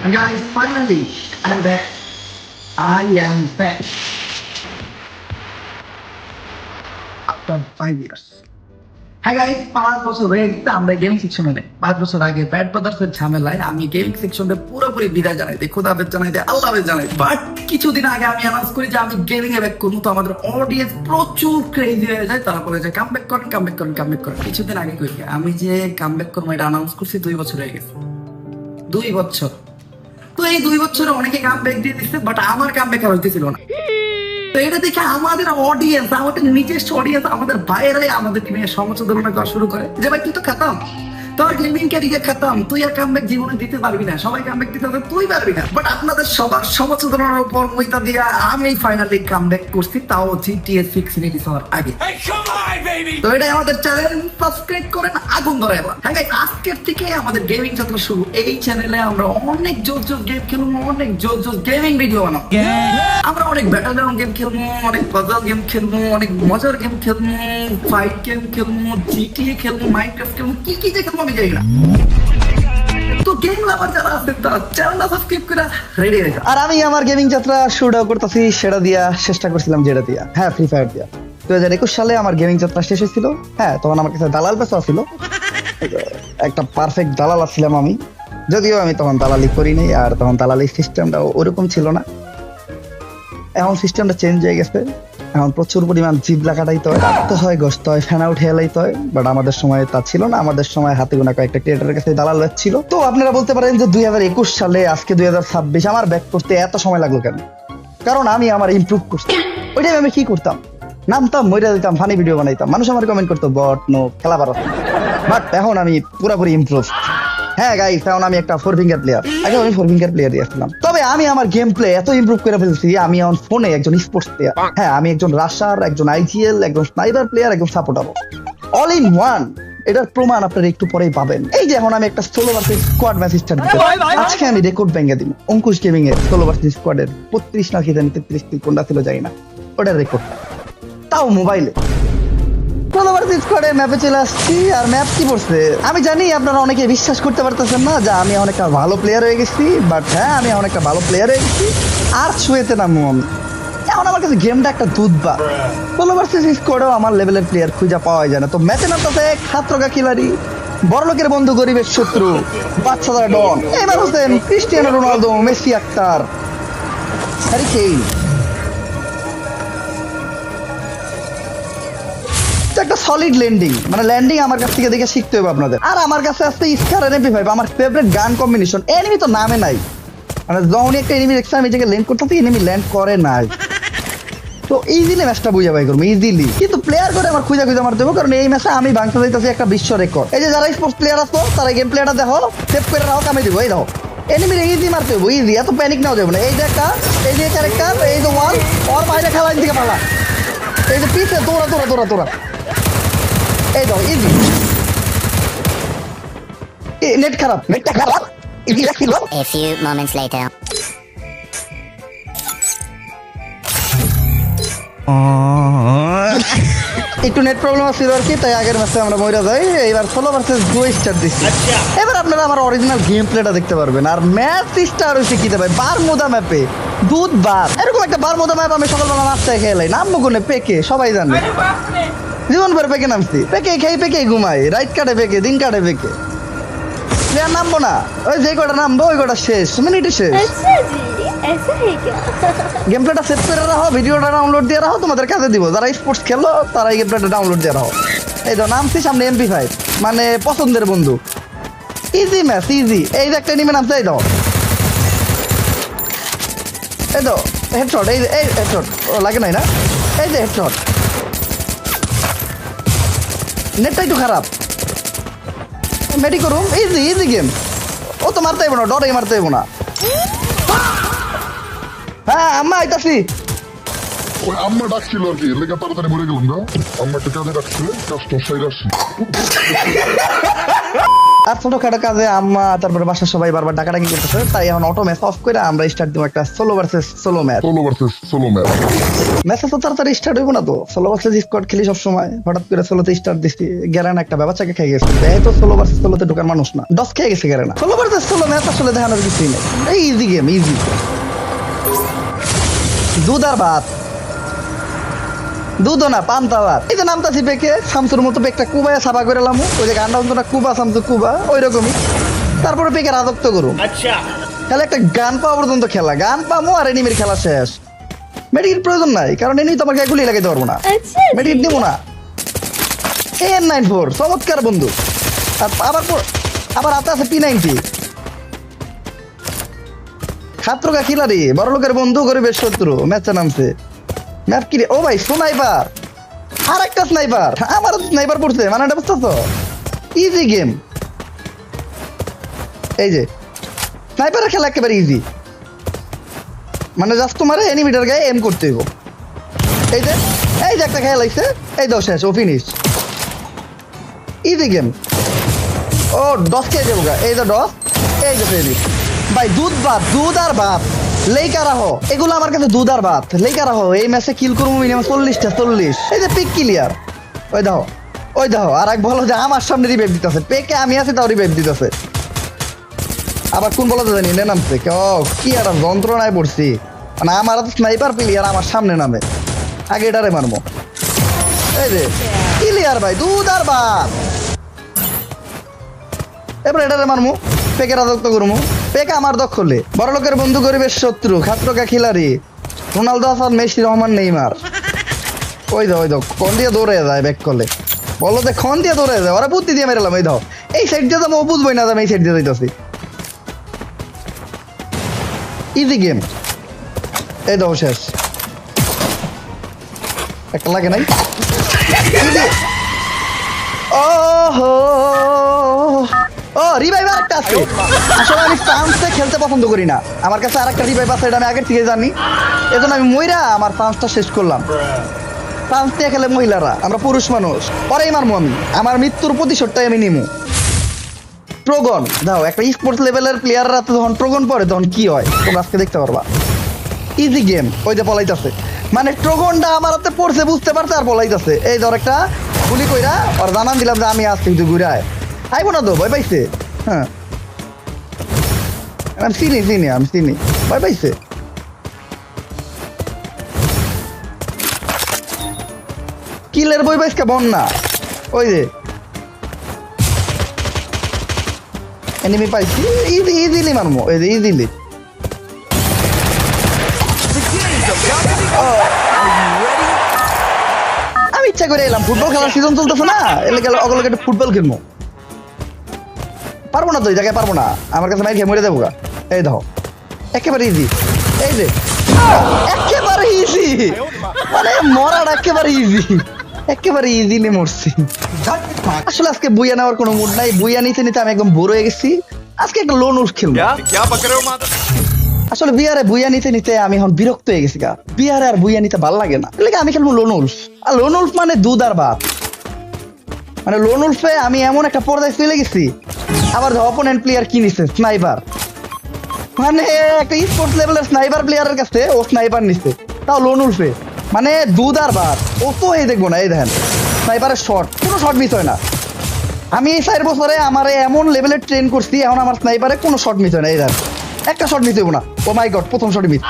And guys, finally, I'm back. I am back. After 5 years. হ্যাঁ guys, 5 বছর হয়ে গেছে আমরা গেমিং সেকশনে নেই। 5 বছর আগে ব্যাড ব্রাদার্সের ঝামেলায় আমি গেমিং সেকশনে পুরোপুরি বিদায় জানাই দিই, খোদাফেজ জানাই দিই, আল্লাহ হাফেজ জানাই দিই। বাট কিছুদিন আগে আমি অ্যানাউন্স করি যে আমি গেমিং এ ব্যাক করবো, তো আমাদের অডিয়েন্স প্রচুর ক্রেজি হয়ে যায়। তারপরে যে কামব্যাক করেন। কিছুদিন আগে করি আমি যে কামব্যাক করবো এটা অ্যানাউন্স করছি 2 বছর হয়ে গেছে। 2 বছর। তো এই 2 বছরে অনেকে কামব্যাক দিয়ে দিচ্ছে, বাট আমার কামব্যাক আর হইতেছিল না। তো এটা দেখে আমাদের অডিয়েন্স, আমাদের নিজস্ব অডিয়েন্স, আমাদের বাইরে আমাদেরকে নিয়ে সমালোচনা করা শুরু করে যে ভাই তুই তো খাতাম, তোর গেমিং ক্যারিয়ার খাতাম, তুই আর কামব্যাক জীবনে দিতে পারবি না, সবাই কামব্যাক দিতে হবে, তুই পারবি না। বাট আপনাদের সবার সমালোচনার উপর মইতা দিয়ে আমি ফাইনালি কামব্যাক করছি, তাও GTA 6 রিলিজ হওয়ার আগে। তো এটাই আমাদের চ্যানেল, সাবস্ক্রাইব করেন, আগুন ধরে এবার। হ্যাঁ গাইস, আজকের থেকে আমাদের গেমিং যাত্রা শুরু। এই চ্যানেলে আমরা অনেক জোর গেম খেলবো, অনেক জোর গেমিং ভিডিও বানাবো। আমরা অনেক ব্যাটল গ্রাউন্ড গেম খেলবো, অনেক পাজল গেম খেলবো, অনেক মজার গেম খেলবো, ফাইট গেম খেলবো, GTA খেলবো, মাইনক্রাফট খেলবো, কি কি যে খেলবো আমি জানি না। তো গেম লাভার যারা আছে তারা চ্যানেলটা সাবস্ক্রাইব করে রেডি হয়ে যাও। আর আমি আমার গেমিং যাত্রা শুরু করতেছি সেটা দিয়া, চেষ্টা করছিলাম যেটা দিয়া, হ্যাঁ, ফ্রি ফায়ার দিয়া। 2021 সালে আমার গেমিং যাত্রা শেষ হয়েছিল। হ্যাঁ, তখন আমার কাছে দালাল পেশা ছিল, একটা পারফেক্ট দালাল ছিলাম আমি। যদিও আমি তখন দালালি করি নাই, আর তখন দালালি সিস্টেমটা ওরকম ছিল না। এখন সিস্টেমটা চেঞ্জ হয়ে গেছে। এখন প্রচুর পরিমাণ জিবলা কাটাইতে হয়, কাটতে হয়, গসতে হয়, ফ্যান আউট হেলাইতে হয়। বাট আমাদের সময় তা ছিল না। আমাদের সময় হাতে গোনা কয়েকটা ক্রিয়েটরের কাছে দালাল ছিল। তো আপনারা বলতে পারেন যে 2021 সালে আজকে 2026 আমার ব্যাক করতে এত সময় লাগলো কেন? কারণ আমি আমার ইমপ্রুভ করছি। ওইটাই আমি কি করতাম, নামতাম, মইরা দিতাম, ফানি ভিডিও বানাইতাম, মানুষ আমার কমেন্ট করতো বট নো খেলা পারো। বাট এখন আমি পুরোপুরি ইমপ্রুভ। হ্যাঁ গাইস, এখন আমি একটা 4 ফিঙ্গার প্লেয়ার। আগে আমি 4 ফিঙ্গার প্লেয়ার দিয়েছিলাম, তবে আমি আমার গেম প্লে এত ইমপ্রুভ করে ফেলছি। আমি এখন ফোনে একজন স্পোর্টস প্লেয়ার। হ্যাঁ, আমি একজন রাশার, একজন IGL, একজন স্নাইপার প্লেয়ার, একজন সাপোর্টার, অল ইন ওয়ান। এটার প্রমাণ আপনারা একটু পরেই পাবেন। এই যে এখন আমি একটা solo versus squad match start দিতে, আজকে আমি রেকর্ড ভেঙে দিব। অঙ্কুশ গেমিং এর সোলো ভার্সেস স্কোয়াডের 32 না কি জানি 33 কিল কোনটা ছিল জানি না, ওটার রেকর্ড, তাও মোবাইলে। ম্যাপে চলে আসছি। আর ম্যাপ কি পড়ছে আমি জানি আপনারা অনেকে বিশ্বাস করতে পারতেছেন না যে আমি অনেক ভালো প্লেয়ার হয়ে গেছি। বাট হ্যাঁ, আমি অনেক ভালো প্লেয়ার হয়ে গেছি। আর ছুঁয়েতে নামবো আমি। এখন আমার কাছে গেমটা একটা দুধ বা স্কোয়াডেও আমার লেভেলের প্লেয়ার খুঁজে পাওয়া যায় না। তো ম্যাচে নামতেছে খাত্রগা খিলাড়ি, বড় লোকের বন্ধু, গরিবের শত্রু, বাচ্চাদার ডন, এবার Hossain, Cristiano Ronaldo, Messi, Akhtar, Harry Kane. একটা সলিড ল্যান্ডিং, মানে ল্যান্ডিং আমার কাছ থেকে দেখে শিখতে হবে আপনাদের। আর আমার কাছে আসছে স্কার MP5, আমার ফেভারিট গান কম্বিনেশন। এনিমি তো নামে নাই, মানে যখনই একটা এনিমি দেখছে আমি এটাকে ল্যান্ড করতেছি, এনিমি ল্যান্ড করে নাই। তো ইজিলি ম্যাচটা বুঝা পাই করবো ইজিলি, কিন্তু প্লেয়ার করে আমার খুঁজা মারতে হবে। কারণ এই ম্যাচে আমি ভাঙতে যাইতেছি একটা বিশ্ব রেকর্ড। এই যে যারা স্পোর্টস প্লেয়ার আসতো তারা গেম প্লেয়ারটা দেখো, সেভ করে রাখো, কামে দিব। এই দেখো এনিমির ইজি মারতে হবে, ইজি, এত প্যানিক নেওয়া যাবে না। এই যে একটা, এই যে ক্যারেক্টার, এই যে ওয়াল, ওর বাইরে খেলার দিকে পালা, এই যে পিছে দৌড়া দৌড়া দৌড়া দৌড়া, এই দাও ইজি। নেট খারাপ, নেটটা খারাপ। A few moments later. একটু নেট প্রবলেম ছিল আর কি, তাই আগের ম্যাচে আমরা মইরা যাই। এবার সোলো ভার্সেস ডুও স্টার্ট দিচ্ছি। এবার আপনারা আমার অরিজিনাল গেম প্লেটা দেখতে পারবেন। আর ম্যাচ স্টার হয়েছে কি দেবে বারমুদা ম্যাপে, দুধ বার, এরকম একটা বারমুদা ম্যাপ আমি সকালবেলা নাস্তায় খেলাই। নামবো কোনে? পেকে, সবাই জানে, জীবন ভর পেকে নামছি। পেকে খেয়ে পেকে ঘুমাই, রাইট কাটে পেকে, দিন কাটে পেকে। প্লেয়ার নামবো না, ওই যে কটা নামবো ওই কটা শেষ, মিনিটে শেষ। ऐसा है क्या? গেম প্লেটা সেভ করে রাখো, ভিডিওটা ডাউনলোড দিয়ে রাখো, তোমাদের কাছে দিব। যারা স্পোর্টস খেলো তারা এই গেম প্লেটা ডাউনলোড দিয়ে রাখো। এই তো নামছি সামনে MP5, মানে পছন্দের বন্ধু। Easy match, easy. এই যে একটা এনিমি নামছে, এই দাও, এই তো হেডশট, এই হেডশট, ও লাগে নাই না, এই যে হেডশট। নেটটা একটু খারাপ, মেডি করুন, ইজি ইজি গেম। ও তো মারতে হইব না, ডরে মারতে হইব না। হ্যাঁ আম্মা আইতাছি। ওই আম্মা ডাকছিল আর কি, লেগে তাড়াতাড়ি মরে গেলাম না। আম্মা একটা কাজে ডাকছে, কাজটা সাইরা আসি। আর ছোটখাটো কাজে আম্মা তারপরে বাসার সবাই বারবার ডাকাডাকি করতেছে, তাই এখন অটো ম্যাচ অফ করে আমরা স্টার্ট দিব একটা solo versus solo match. Solo versus solo match. ম্যাচে তো তাড়াতাড়ি স্টার্ট হইব না তো, সোলো ভার্সেস স্কোয়াড খেলি সবসময়, হঠাৎ করে সোলোতে স্টার্ট দিচ্ছি, গ্যারেন একটা ব্যবচাকে খেয়ে গেছে। এই তো সোলো ভার্সেস সোলোতে ঢোকার মানুষ না, ডস খেয়ে গেছে গ্যারেন। সোলো ভার্সেস সোলো ম্যাচ আসলে দেখানোর কিছুই নেই, এই ইজি গেম, ইজি। দুধ আর ভাত, দুধও না পান্তা ভাত। এই যে নামতাছি পেকে, শামসুর মতো পেকটা কুবায় সাফা করে লামু, ওই যে গানটা হতো না কুবা শামসু কুবা, ওই রকমই। তারপরে পেকে রাজত্ব করুম। তাহলে একটা গান পাওয়া পর্যন্ত খেলা, গান পামো আর এনিমির খেলা শেষ। মেডিকেট প্রয়োজন নাই, কারণ এনি তোমার গায়ে গুলি লাগাইতে পারবো না, अच्छा মেডিকেট দিব না। AN94 চমৎকার বন্ধু। আর আবার হাতে আছে P90 খাত্রকা খিলাড়ি, বড় লোকের বন্ধু, গরিবের শত্রু। ম্যাচে নামছে, ম্যাপ কি রে? ও ভাই স্নাইপার, আর একটা স্নাইপার, আমার স্নাইপার পড়ছে, মানে এটা বুঝতেছো? Easy game. এই যে স্নাইপারের খেলা একেবারে ইজি, মানে জাস্ট তোমার এনিমিটার গায়ে এম করতে হইব। এই যে একটা খেলা লাগছে, এই দাও শেষ, ও ফিনিশ। Easy game. ও ডস খেয়ে যাবো গা, এই যে ডস, এই যে ফিনিশ। ভাই দুধ ভাত, দুধ আর ভাত, লেইকা রাখো এগুলো আমার কাছে, দুধ আর ভাত, লেইকা রাখো। এই ম্যাচে কিল করবো মিনিমাম 40টা, 40। এই যে পিক ক্লিয়ার, ওই দাও, ওই দাও। আর এক বলো যে আমার সামনে রিভাইভ দিতেছে, পেকে আমি আছি তাও রিভাইভ দিতেছে। আবার কোন বলা জানি নে নামছে, কি আর যন্ত্রণায় পড়ছি, মানে আমার তো স্নাইপার প্লেয়ার আমার সামনে নামে, আগে এটারে মারবো। এই যে ক্লিয়ার ভাই, দুধ আর ভাত। এবার এটারে মারমু, পেকে রাজত্ব করমু। পেকে আমার দখলে, বড় লোকের বন্ধু, গরিবের শত্রু, খাত্রকা খিলাড়ি, Ronaldo, Hasan, Messi, Rahman, Neymar. ওই দাও কোন দিয়ে দৌড়ে যায় ব্যাক করলে, বলো যে খন দিয়ে দৌড়ে যায়, ওরা বুদ্ধি দিয়ে মেরেলাম। এই দাও, এই সাইড দিয়ে যাবো, বুঝবোই না যাবো, এই সাইড দিয়ে যাইতেছি। Easy game. এই দাও শেষ, একটা লাগে নাই। ও রিভাইভ আরেকটা আছে। আসলে আমি ফ্রান্সে খেলতে পছন্দ করি না, আমার কাছে আরেকটা রিভাইভ আছে, এটা আমি আগের থেকে জানি, এজন্য আমি মইরা আমার ফ্রান্সটা শেষ করলাম। ফ্রান্স দিয়ে খেলে মহিলারা, আমরা পুরুষ মানুষ, পরেই মারমু আমি, আমার মৃত্যুর প্রতিশোধটাই আমি নিমু। ট্রোগন দাও, একটা স্পোর্টস লেভেলের প্লেয়াররা যখন ট্রোগন পড়ে তখন কি হয় তোমরা আজকে দেখতে পারবা। Easy game. ওই যে পলাইতেছে, মানে ট্রোগনটা আমার হাতে পড়ছে, বুঝতে পারছে আর পলাইতেছে। এই ধর একটা গুলি কইরা আর জানান দিলাম যে আমি আসছি, কিন্তু ঘুরে আইবো না তো, ভয় পাইছে। হ্যাঁ আমি চিনি ভয় পাইছে। কিলের বই পাইছে বন্যা। ওই যে এনিমি পাইছি, ইজিলি মারমো, এই যে ইজিলি। আমি ইচ্ছা করে এলাম, ফুটবল খেলার সিজন চলতেছে না, এলে গেল অগলকে একটু ফুটবল খেলবো। পারবো না তো, এই জায়গায় পারবো না, আমার কাছে মাইর খেয়ে মরে যাবো গা। এই দেখো একেবারে ইজি, এই যে একেবারে ইজি, মানে মরার একেবারে ইজি, একেবারে ইজিলি মরছি। আসলে আজকে বুইয়া নেওয়ার কোনো মুড নাই, বুইয়া নিতে নিতে আমি একদম বোর হয়ে গেছি। আজকে একটা লোন উঠ খেলবো। আসলে বিয়ারে বুইয়া নিতে নিতে আমি এখন বিরক্ত হয়ে গেছি গা, বিয়ারে আর বুইয়া নিতে ভালো লাগে না, আমি খেলবো লোন উল্ফ। আর লোন উল্ফ মানে দুধ আর ভাত, মানে লোন উল্ফে আমি এমন একটা পর্যায়ে চলে গেছি। আবার অপোনেন্ট প্লেয়ার কি নিচ্ছে, স্নাইপার, মানে একটা স্পোর্টস লেভেলের স্নাইপার প্লেয়ারের কাছে ও স্নাইপার নিচ্ছে, তাও লোন উল্ফে, মানে দুধ আর ভাত। ও তো এই দেখবো না, এই দেখেন স্নাইপারের শট, কোনো শট মিস হয় না। আমি এই 4 বছরে আমার এমন লেভেলের ট্রেন করছি, এখন আমার স্নাইপারে কোনো শট মিস হয় না। এই দেখেন একটা শট মিস হইব না। ও মাই গড, প্রথম শট মিস,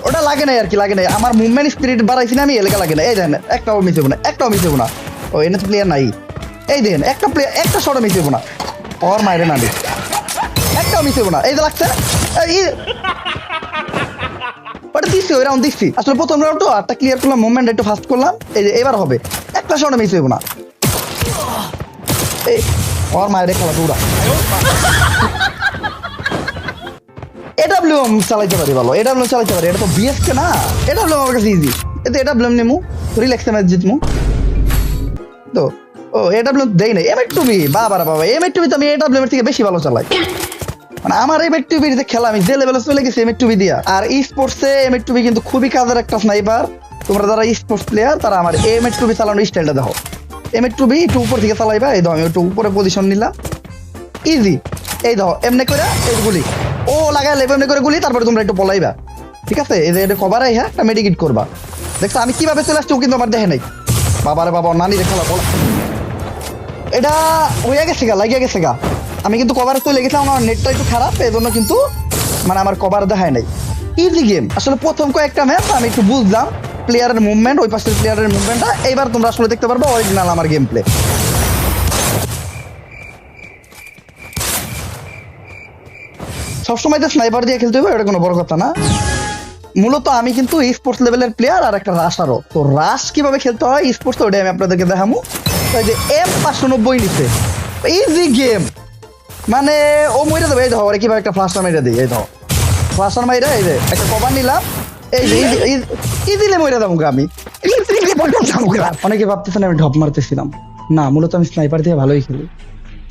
ওটা লাগে নাই আর কি, লাগে নাই। আমার মুভমেন্ট স্পিরিট বাড়াইছি না আমি, এলাকা লাগে না। এই দেখেন একটাও মিস হইব না, একটাও মিস হইব না। ও এনে তো প্লেয়ার নাই, এই দেখেন একটা প্লেয়ার, একটা শটও মিস হইব না। ওর মাইরে না, একটাও মিস হইব না। এই যে লাগছে, ওটা দিচ্ছি, ওই রাউন্ড দিচ্ছি। আসলে প্রথম রাউন্ড আটটা ক্লিয়ার করলাম, মুভমেন্ট একটু ফাস্ট করলাম। এই যে এবার হবে, একটা শটও মিস হইব না। এই ওর মায়ের খেলা পুরা এডাব্লিউএম চালাইতে পারি, ভালো এডাব্লিউএম চালাইতে পারি। এটা তো বিএসকে না, এডাব্লিউএম আমার কাছে ইজি। এতে এডাব্লিউএম নেমু, রিল্যাক্সে ম্যাচ জিতমু তো। ও এডাব্লিউএম দেই নাই, এমএ টুবি বাবা, এমএ টুবি তো আমি এডাব্লিউএম এর থেকে বেশি ভালো চালাই। মানে আমার M8 যে খেলা আমি যে লেভেলে চলে গেছি M8 দিয়া। আর স্পোর্টসে M8 কিন্তু খুবই কাজের একটা স্নাইপার। তোমরা যারা স্পোর্টস প্লেয়ার তারা আমার M8 চালানোর স্টাইলটা দেখো। M8 একটু উপর থেকে চালাইবা, এই দেখো আমি একটু উপরে পজিশন নিলাম, ইজি। এই দেখো এমনি করে এই গুলি ও লাগাই লেবে এমনি করে গুলি, তারপরে তোমরা একটু পলাইবা, ঠিক আছে? এই যে এটা কভার হ্যাঁ একটা মেডিকেট করবা। দেখছো আমি কিভাবে চলে আসছি ও কিন্তু আমার দেখে নাই। বাবারে বাবা নানি রে খেলা বলা, এটা হয়ে গেছে গা, লাগিয়ে গেছে গা। আমি কিন্তু কভারে চলে গেছিলাম, আমার নেটটা একটু খারাপ, এই জন্য কিন্তু মানে আমার কভার দেখায় নাই। ইজি গেম আসলে। প্রথম কয়েকটা ম্যাচ আমি একটু বুঝলাম প্লেয়ারের মুভমেন্ট, ওই পাশের প্লেয়ারের মুভমেন্টটা। এইবার তোমরা আসলে দেখতে পারবে অরিজিনাল আমার গেম প্লে। সবসময় তো স্নাইপার দিয়ে খেলতে হবে এটা কোনো বড় কথা না। মূলত আমি কিন্তু স্পোর্টস লেভেলের প্লেয়ার আর একটা রাশারও। তো রাশ কিভাবে খেলতে হয় স্পোর্টস, ওটাই আমি আপনাদেরকে দেখাবো। এই যে M590 নিচ্ছে, ইজি গেম। মানে ও মরে যাবে। এই দেখো ওরা কিভাবে একটা ফ্লাশার মাইরা দিই, এই দেখো ফ্লাশার মাইরা, এই যে একটা কভার নিলাম, এই যে ইজিলি মরে যাবো আমি। অনেকে ভাবতেছেন আমি ঢপ মারতেছিলাম, না মূলত আমি স্নাইপার দিয়ে ভালোই খেলি,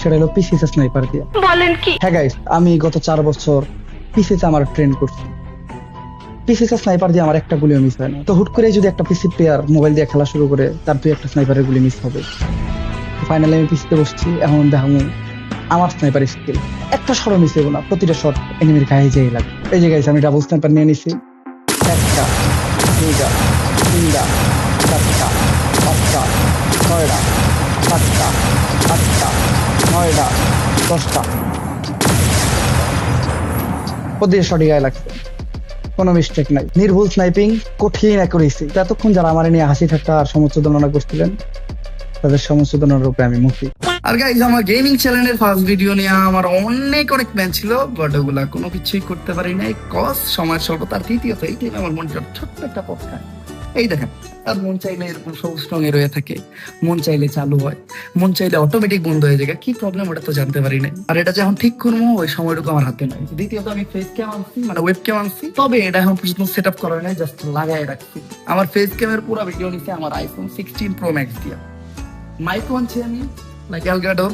সেটা হলো পিসিতে স্নাইপার দিয়ে। বলেন কি? হ্যাঁ গাইস, আমি গত 4 বছর পিসিতে আমার ট্রেন করছি। পিসিতে স্নাইপার দিয়ে আমার একটা গুলিও মিস হয় না। তো হুট করে যদি একটা পিসি প্লেয়ার মোবাইল দিয়ে খেলা শুরু করে, তার 2-1টা স্নাইপারের গুলি মিস হবে। ফাইনালি আমি পিসিতে বসছি, এখন দেখাবো আমার স্নাইপার স্কিল। একটা শট মিস হইব না, প্রতিটা শট এনিমির গায়ে যেই লাগে। এই যে গাইস আমি ডাবল স্নাইপার নিয়ে নিছি, 1টা 2টা 3টা 4টা 5টা 6টা 7টা 8টা 9টা 10টা, প্রতিটা শটই গায়ে লাগছে, কোনো মিস্টেক নাই। নির্ভুল স্নাইপিং, কঠিন অ্যাকুরেসি। এতক্ষণ যারা আমার নিয়ে হাসি ঠাট্টা আর সমালোচনা করছিলেন তাদের সমালোচনার উপরে আমি মুক্তি। আর গাইজ আমার গেমিং চ্যানেলের ফার্স্ট ভিডিও নিয়ে আমার অনেক প্ল্যান ছিল, বাট ওগুলা কোনো কিছুই করতে পারি নাই, কজ সময়ের স্বল্পতা। আর দ্বিতীয়ত এই টাইমে আমার মনটা ছোট্ট একটা পথ। এই দেখেন, আর মন চাইলে এরকম সবুজ রঙে রয়ে থাকে, মন চাইলে চালু হয়, মন চাইলে অটোমেটিক বন্ধ হয়ে যায়। কি প্রবলেম ওটা তো জানতে পারি নাই। আর এটা যখন ঠিক করবো ওই সময়টুকু আমার হাতে নাই। দ্বিতীয়ত আমি ফেস ক্যাম আনছি, মানে ওয়েব ক্যাম আনছি, তবে এটা এখন পর্যন্ত সেট আপ করা নাই, জাস্ট লাগাই রাখছি। আমার ফেস ক্যামের পুরো ভিডিও নিচ্ছে আমার iPhone 16 Pro Max দিয়ে। মাইক্রো আনছি আমি, লাইক অ্যালগাডোর,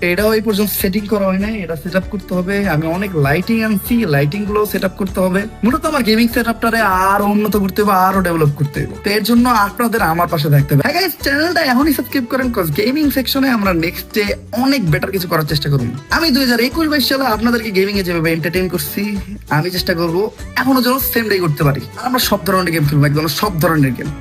এটাও এই পর্যন্ত সেটিং করা হয় নাই, এটা সেট আপ করতে হবে। আমি অনেক লাইটিং আনছি, লাইটিং গুলো সেট আপ করতে হবে। মূলত আমার গেমিং সেট আপটারে আরো উন্নত করতে হবে, আরো ডেভেলপ করতে হবে। তো এর জন্য আপনাদের আমার পাশে থাকতে হবে। হ্যাঁ গাইস, চ্যানেলটা এখনই সাবস্ক্রাইব করেন, কজ গেমিং সেকশনে আমরা নেক্সট ডে অনেক বেটার কিছু করার চেষ্টা করব। আমি 2021-22 সালে আপনাদেরকে গেমিং এ যেভাবে এন্টারটেইন করছি, আমি চেষ্টা করব এখনো যেন সেম ডে করতে পারি। আর আমরা সব ধরনের গেম খেলবো, একদম সব ধরনের গেম।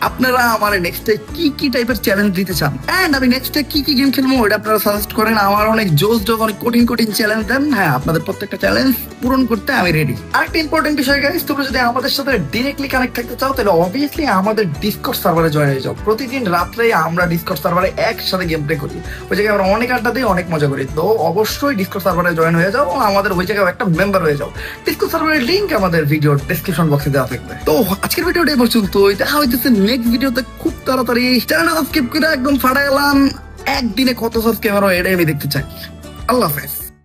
আপনারা আমার নেক্সট ডে কি টাইপের চ্যালেঞ্জ দিতে চান, এন্ড আমি নেক্সট ডে কি গেম খেলবো এটা আপনারা সাজেস্ট করেন। আমার অনেক জোস অনেক কঠিন চ্যালেঞ্জ দেন। হ্যাঁ, আপনাদের প্রত্যেকটা চ্যালেঞ্জ পূরণ করতে আমি রেডি। আরেকটা ইম্পর্টেন্ট বিষয় গাইস, তোমরা যদি আমাদের সাথে ডিরেক্টলি কানেক্ট থাকতে চাও তাহলে অবভিয়াসলি আমাদের ডিসকর্ড সার্ভারে জয়েন হয়ে যাও। প্রতিদিন রাত্রে আমরা ডিসকর্ড সার্ভারে একসাথে গেম প্লে করি, ওই জায়গায় আমরা অনেক আড্ডা দিই, অনেক মজা করি। তো অবশ্যই ডিসকর্ড সার্ভারে জয়েন হয়ে যাও, আমাদের ওই জায়গায় একটা মেম্বার হয়ে যাও। ডিসকর্ড সার্ভারের লিংক আমাদের ভিডিওর ডেসক্রিপশন বক্সে দেওয়া থাকবে। তো আজকের ভিডিওটা এই পর্যন্তই, দেখা হইতেছে নেক্সট ভিডিওতে খুব তাড়াতাড়ি। চ্যানেলটা সাবস্ক্রাইব করে একদম ফাটাইলাম, একদিনে কত সাবস্ক্রাইবার হয় এটাই আমি দেখতে চাই। আল্লাহ হাফেজ।